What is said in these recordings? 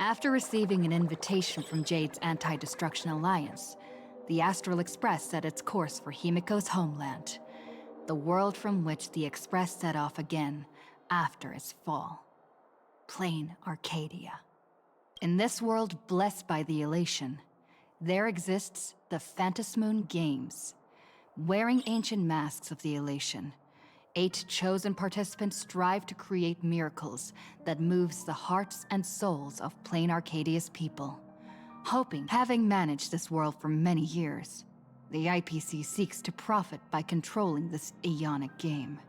After receiving an invitation from Jade's Anti-Destruction Alliance, the Astral Express set its course for Himiko's homeland, the world from which the Express set off again after its fall. Plain Arcadia. In this world blessed by the elation, there exists the Phantasmoon Games. Wearing ancient masks of the elation, 8 chosen participants strive to create miracles that moves the hearts and souls of Plain Arcadia's people. Hoping, having managed this world for many years, the IPC seeks to profit by controlling this aeonic game.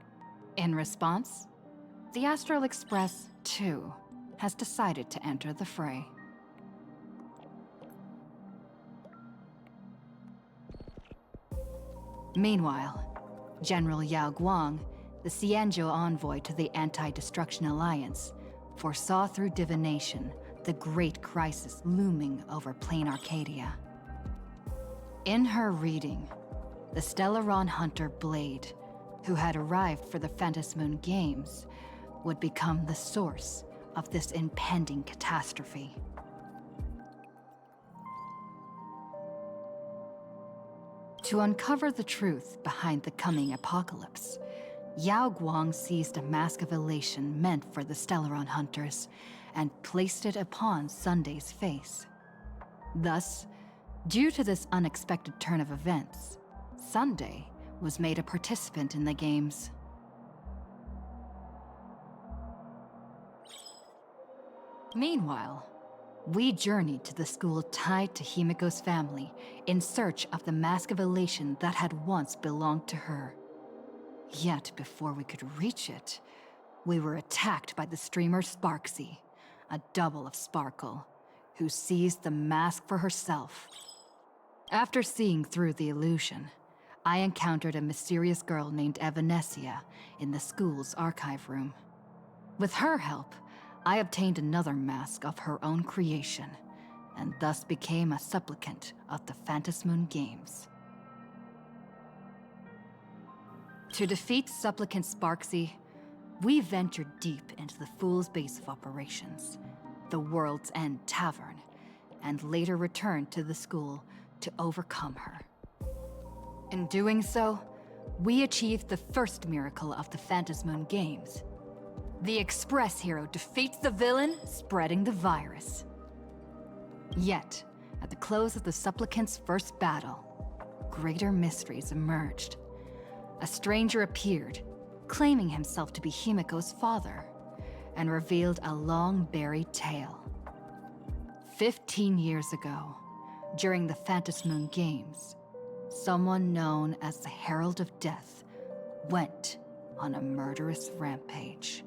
In response, the Astral Express, too, has decided to enter the fray. Meanwhile, General Yao Guang, the Xianzhou envoy to the Anti-Destruction Alliance, foresaw through divination the great crisis looming over Plain Arcadia. In her reading, the Stellaron hunter Blade, who had arrived for the Phantasmoon Games, would become the source of this impending catastrophe. To uncover the truth behind the coming apocalypse, Yao Guang seized a mask of elation meant for the Stellaron hunters and placed it upon Sunday's face. Thus, due to this unexpected turn of events, Sunday was made a participant in the games. Meanwhile, we journeyed to the school tied to Himiko's family in search of the mask of elation that had once belonged to her. Yet before we could reach it, we were attacked by the streamer Sparksy, a double of Sparkle, who seized the mask for herself. After seeing through the illusion, I encountered a mysterious girl named Evanesia in the school's archive room. With her help, I obtained another mask of her own creation, and thus became a supplicant of the Phantasmoon Games. To defeat supplicant Sparksy, we ventured deep into the Fool's base of operations, the World's End Tavern, and later returned to the school to overcome her. In doing so, we achieved the first miracle of the Phantasmoon Games. The Express hero defeats the villain, spreading the virus. Yet, at the close of the supplicant's first battle, greater mysteries emerged. A stranger appeared, claiming himself to be Himiko's father, and revealed a long-buried tale. 15 years ago, during the Phantasmoon Games, someone known as the Herald of Death went on a murderous rampage.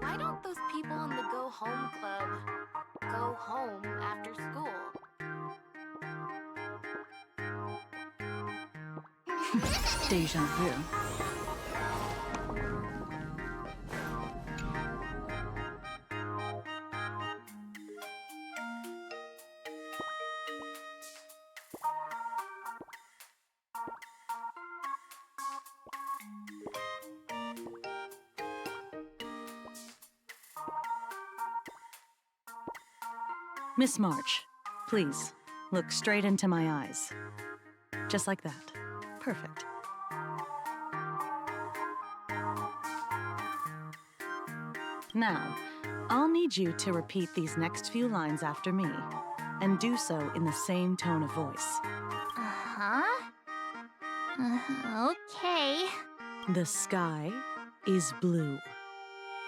Why don't those people in the Go Home Club go home after school? Deja vu. Miss March, please, look straight into my eyes. Just like that. Perfect. Now, I'll need you to repeat these next few lines after me, and do so in the same tone of voice. Okay. The sky is blue,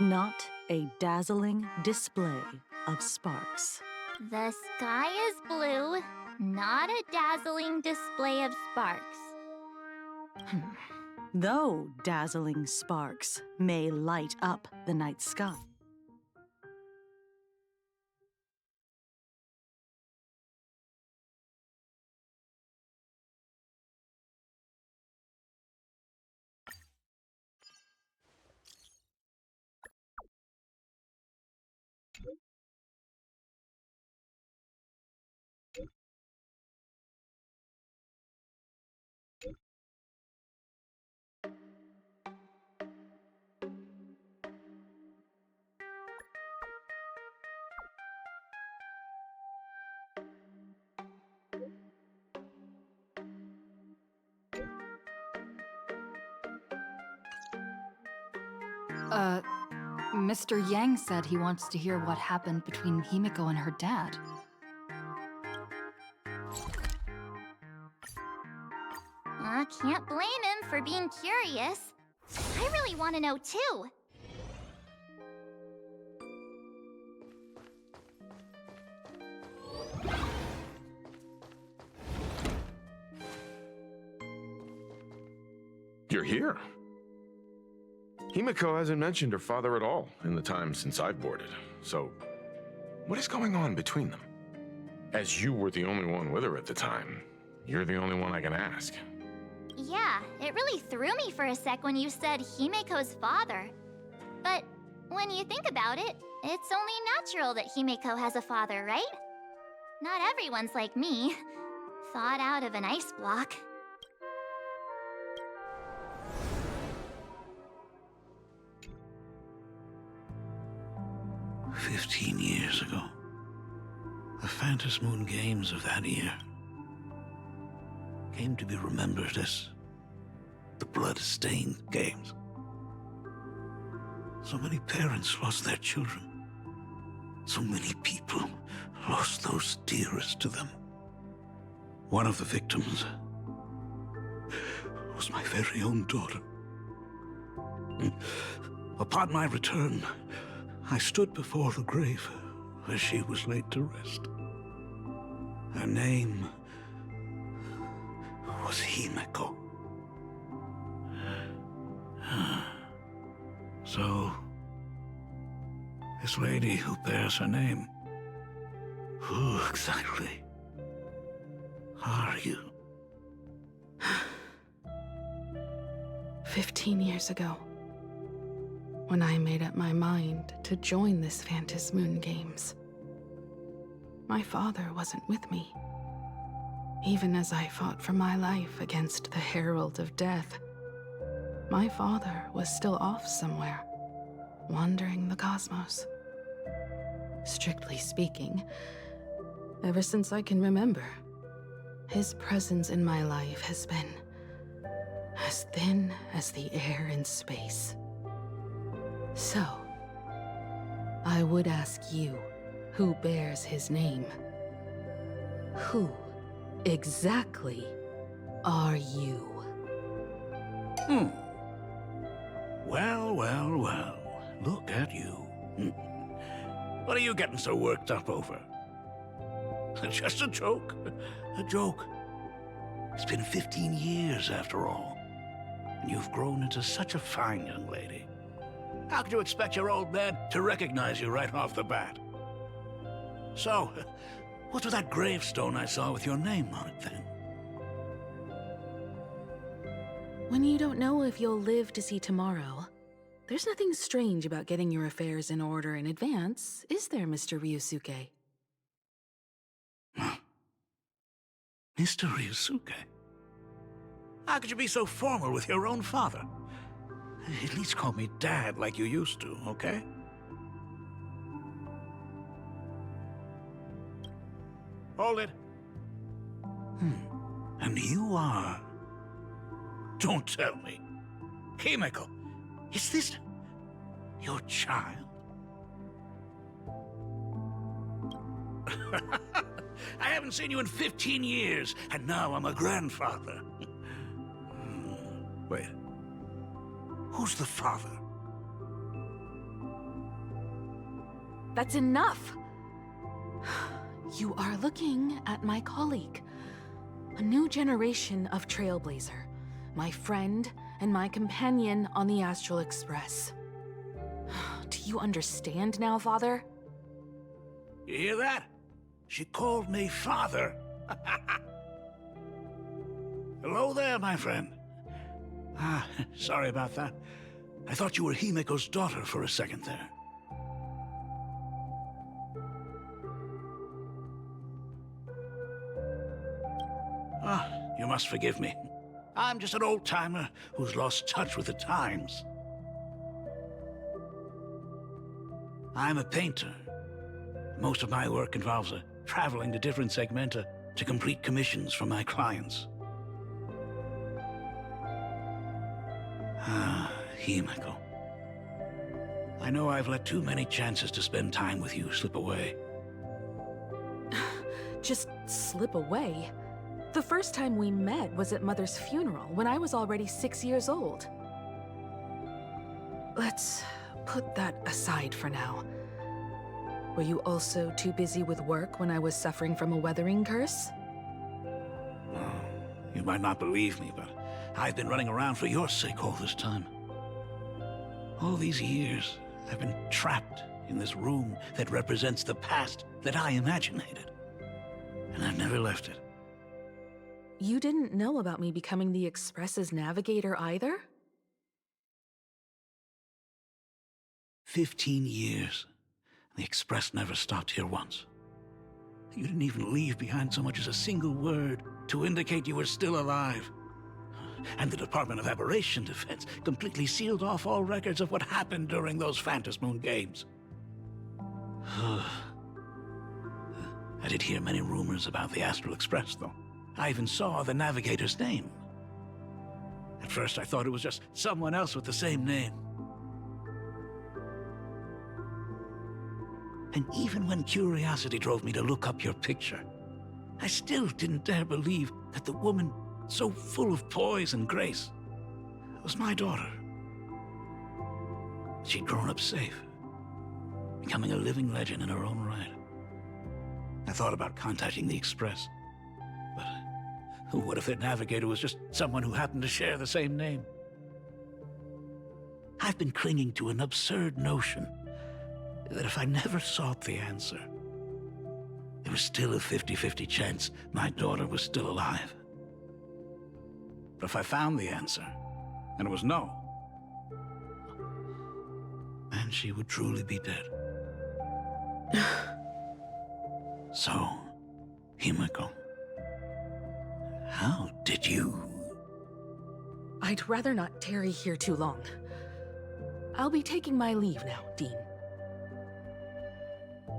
not a dazzling display of sparks. The sky is blue, not a dazzling display of sparks. Though dazzling sparks may light up the night sky. Mr. Yang said he wants to hear what happened between Himiko and her dad. I can't blame him for being curious. I really want to know too. You're here. Himiko hasn't mentioned her father at all in the time since I've boarded. So, what is going on between them? As you were the only one with her at the time, you're the only one I can ask. Yeah, it really threw me for a sec when you said Himiko's father. But when you think about it, it's only natural that Himiko has a father, right? Not everyone's like me, thawed out of an ice block. "15 years ago, the Phantom Moon Games of that year came to be remembered as the Blood-Stained Games. So many parents lost their children. So many people lost those dearest to them. One of the victims was my very own daughter. Upon my return, I stood before the grave where she was laid to rest. Her name was Himiko. So, this lady who bears her name, who exactly are you? 15 years ago, when I made up my mind to join this Phantom Moon Games, my father wasn't with me. Even as I fought for my life against the Herald of Death, my father was still off somewhere, wandering the cosmos. Strictly speaking, ever since I can remember, his presence in my life has been as thin as the air in space. So, I would ask you, who bears his name, who exactly are you? Well, look at you. What are you getting so worked up over? Just a joke. A joke. It's been 15 years after all, and you've grown into such a fine young lady. How could you expect your old man to recognize you right off the bat? So, what's with that gravestone I saw with your name on it then? When you don't know if you'll live to see tomorrow, there's nothing strange about getting your affairs in order in advance, is there, Mr. Ryusuke? Mr. Ryusuke? How could you be so formal with your own father? At least call me Dad like you used to, okay? Hold it. And you are... Don't tell me. Himiko, is this your child? I haven't seen you in 15 years, and now I'm a grandfather. Wait. Who's the father? That's enough! You are looking at my colleague, a new generation of trailblazer, my friend and my companion on the Astral Express. Do you understand now, Father? You hear that? She called me father. Hello there, my friend. Sorry about that. I thought you were Himeko's daughter for a second there. You must forgive me. I'm just an old-timer who's lost touch with the times. I'm a painter. Most of my work involves traveling to different segmenta to complete commissions for my clients. Himeko. I know I've let too many chances to spend time with you slip away. Just slip away? The first time we met was at Mother's funeral, when I was already 6 years old. Let's put that aside for now. Were you also too busy with work when I was suffering from a weathering curse? Oh, you might not believe me, but I've been running around for your sake all this time. All these years, I've been trapped in this room that represents the past that I imaginated. And I've never left it. You didn't know about me becoming the Express's navigator either? 15 years. The Express never stopped here once. You didn't even leave behind so much as a single word to indicate you were still alive. And the Department of Aberration Defense completely sealed off all records of what happened during those Phantom Moon games. I did hear many rumors about the Astral Express, though. I even saw the navigator's name. At first, I thought it was just someone else with the same name. And even when curiosity drove me to look up your picture, I still didn't dare believe that the woman so full of poise and grace was my daughter. She'd grown up safe, becoming a living legend in her own right. I thought about contacting the Express, but what if their navigator was just someone who happened to share the same name? I've been clinging to an absurd notion that if I never sought the answer, there was still a 50-50 chance my daughter was still alive. But if I found the answer, and it was no, then she would truly be dead. So, Himeko, how did you... I'd rather not tarry here too long. I'll be taking my leave now, Dean.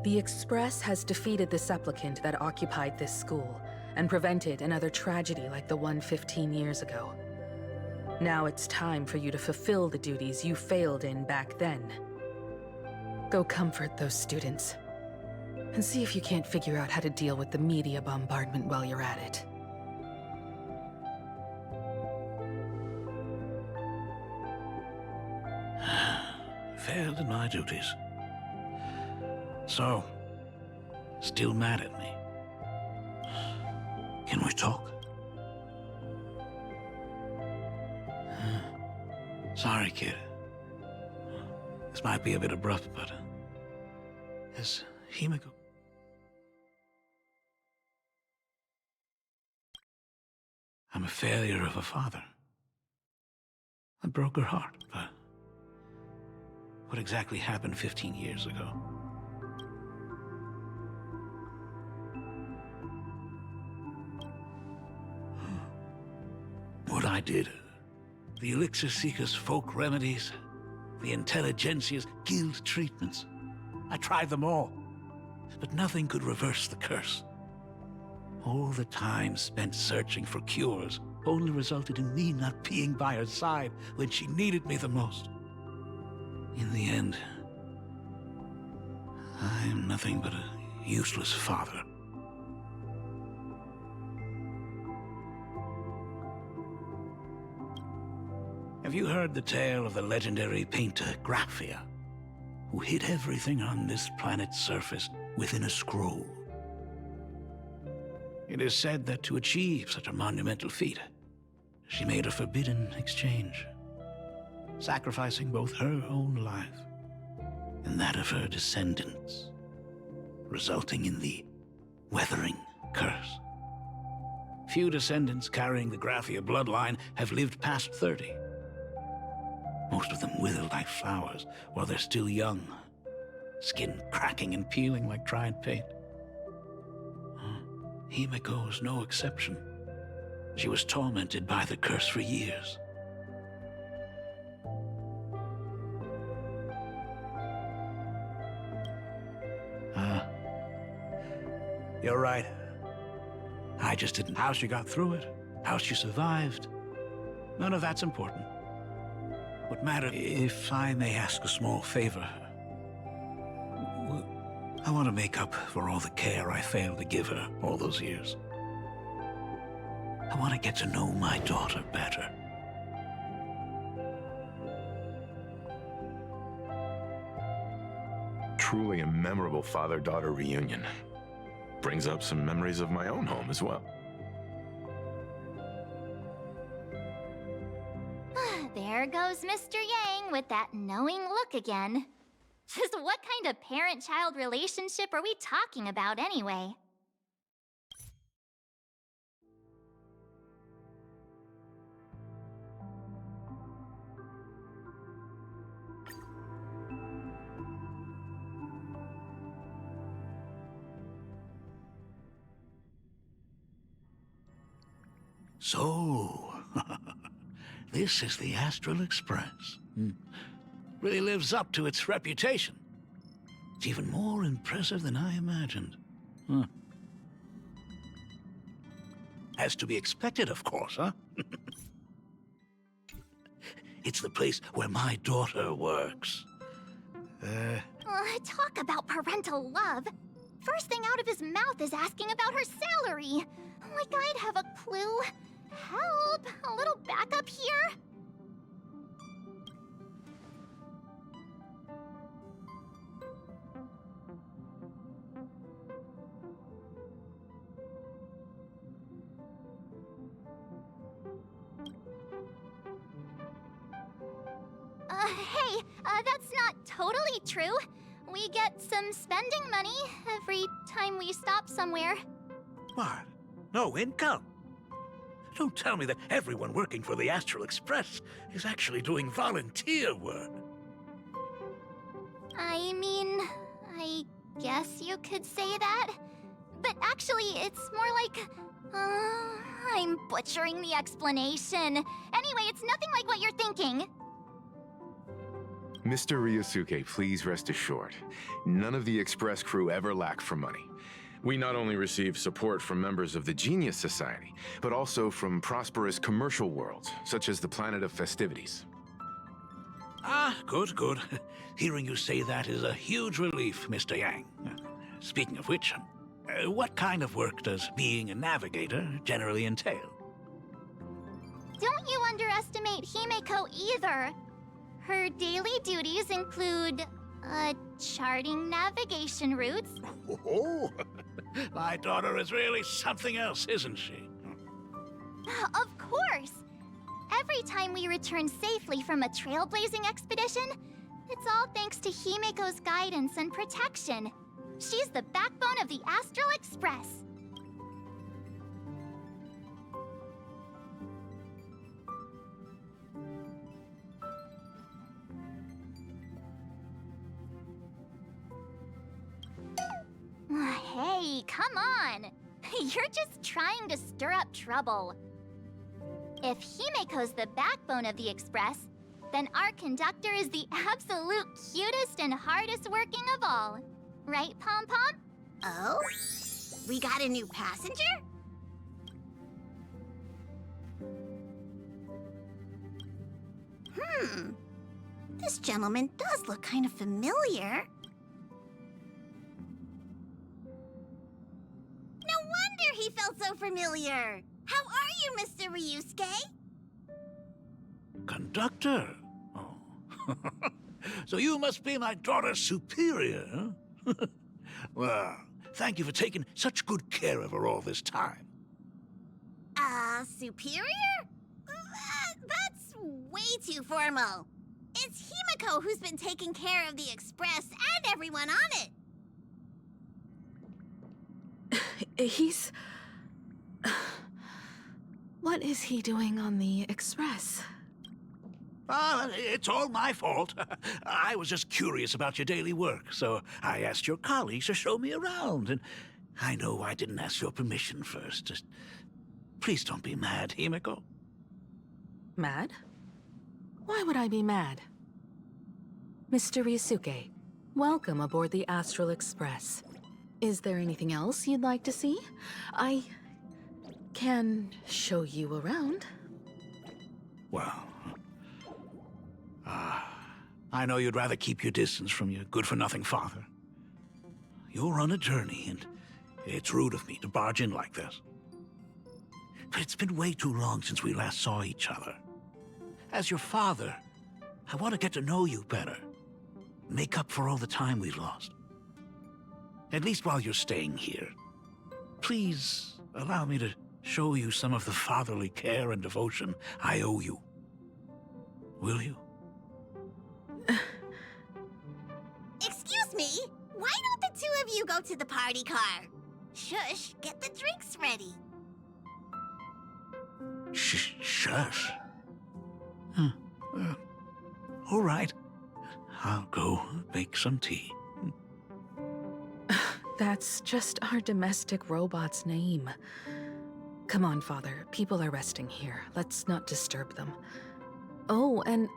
The Express has defeated the supplicant that occupied this school and prevented another tragedy like the one 15 years ago. Now it's time for you to fulfill the duties you failed in back then. Go comfort those students, and see if you can't figure out how to deal with the media bombardment while you're at it. Failed in my duties. So, still mad at me? Can we talk? Sorry, kid. This might be a bit abrupt, but... Is Himeko... I'm a failure of a father. I broke her heart, but... What exactly happened 15 years ago? What I did. The Elixir Seekers' folk remedies. The Intelligentsia's guild treatments. I tried them all. But nothing could reverse the curse. All the time spent searching for cures only resulted in me not being by her side when she needed me the most. In the end, I am nothing but a useless father. Have you heard the tale of the legendary painter Graphia, who hid everything on this planet's surface within a scroll? It is said that to achieve such a monumental feat, she made a forbidden exchange, sacrificing both her own life and that of her descendants, resulting in the Weathering Curse. Few descendants carrying the Graphia bloodline have lived past 30. Most of them wither like flowers while they're still young, skin cracking and peeling like dried paint. Himeko was no exception. She was tormented by the curse for years. You're right. I just didn't. How she got through it, how she survived, none of that's important. What matters, if I may ask a small favor, I want to make up for all the care I failed to give her all those years. I want to get to know my daughter better. Truly a memorable father-daughter reunion. Brings up some memories of my own home as well. There goes Mr. Yang with that knowing look again. Just what kind of parent-child relationship are we talking about anyway? So, this is the Astral Express. Really lives up to its reputation. It's even more impressive than I imagined. As to be expected, of course, huh? It's the place where my daughter works. Talk about parental love. First thing out of his mouth is asking about her salary. Like I'd have a clue. Help! A little backup here? Hey, that's not totally true. We get some spending money every time we stop somewhere. What? No income? Don't tell me that everyone working for the Astral Express is actually doing volunteer work. I mean, I guess you could say that. But actually, it's more like... I'm butchering the explanation. Anyway, it's nothing like what you're thinking. Mr. Ryosuke, please rest assured. None of the Express crew ever lack for money. We not only receive support from members of the Genius Society, but also from prosperous commercial worlds, such as the Planet of Festivities. Ah, good, good. Hearing you say that is a huge relief, Mr. Yang. Speaking of which, what kind of work does being a navigator generally entail? Don't you underestimate Himeko either. Her daily duties include, charting navigation routes. Oh, my daughter is really something else, isn't she? Of course! Every time we return safely from a trailblazing expedition, it's all thanks to Himeko's guidance and protection. She's the backbone of the Astral Express. Hey, come on! You're just trying to stir up trouble. If Himeko's the backbone of the Express, then our conductor is the absolute cutest and hardest working of all. Right, Pom Pom? Oh? We got a new passenger? This gentleman does look kind of familiar. No wonder he felt so familiar. How are you, Mr. Ryusuke? Conductor? Oh. So you must be my daughter's superior, huh? Well, thank you for taking such good care of her all this time. Superior? That's way too formal. It's Himiko who's been taking care of the Express and everyone on it. He's... What is he doing on the Express? It's all my fault. I was just curious about your daily work, so I asked your colleagues to show me around, and I know I didn't ask your permission first. Just please don't be mad, Himiko. Mad? Why would I be mad? Mr. Ryusuke, welcome aboard the Astral Express. Is there anything else you'd like to see? I can show you around. Well, I know you'd rather keep your distance from your good-for-nothing father. You're on a journey, and it's rude of me to barge in like this. But it's been way too long since we last saw each other. As your father, I want to get to know you better. Make up for all the time we've lost. At least while you're staying here. Please allow me to show you some of the fatherly care and devotion I owe you. Will you? Excuse me? Why don't the two of you go to the party car? Shush, get the drinks ready. Shush. All right. I'll go make some tea. That's just our domestic robot's name. Come on, Father. People are resting here. Let's not disturb them. Oh, and,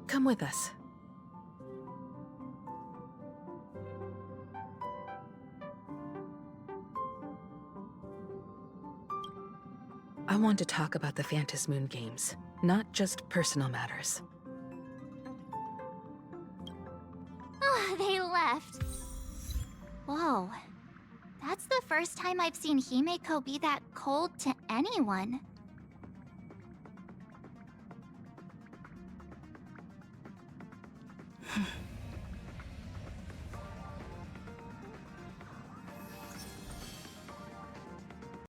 come with us. I want to talk about the Phantom Moon Games, not just personal matters. Oh, they left. Whoa. That's the first time I've seen Himeko be that cold to anyone.